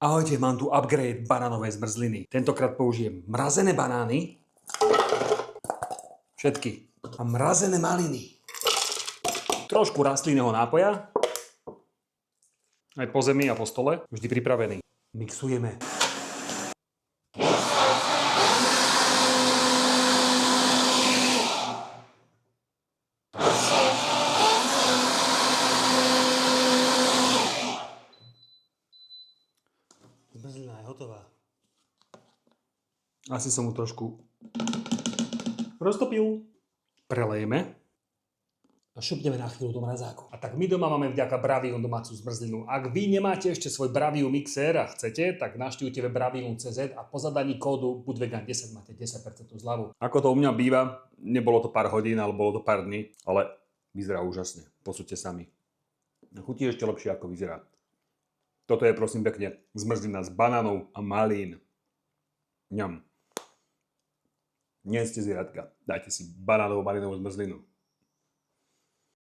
Ahojte, mám tu upgrade banánovej zmrzliny. Tentokrát použijem mrazené banány, všetky, a mrazené maliny. Trošku rastlinného nápoja, aj po zemi a po stole, vždy pripravený. Mixujeme. Zmrzlina je hotová. Asi som mu trošku roztopil. Prelejeme a šupneme na chvíľu do mrazáku. A tak my doma máme vďaka Bravium domácu zmrzlinu. Ak vy nemáte ešte svoj Bravium mixér a chcete, tak navštívte web Bravium.cz a po zadaní kódu BUDVEGAN10 máte 10% zľavu. Ako to u mňa býva, nebolo to pár hodín, ale bolo to pár dní, ale vyzerá úžasne. Posúďte sami. Chutí ešte lepšie, ako vyzerá. Toto je, prosím pekne, zmrzlina z banánov a malín. Ňam. Nie ste zvieratka. Dajte si banánovú malínovú zmrzlinu.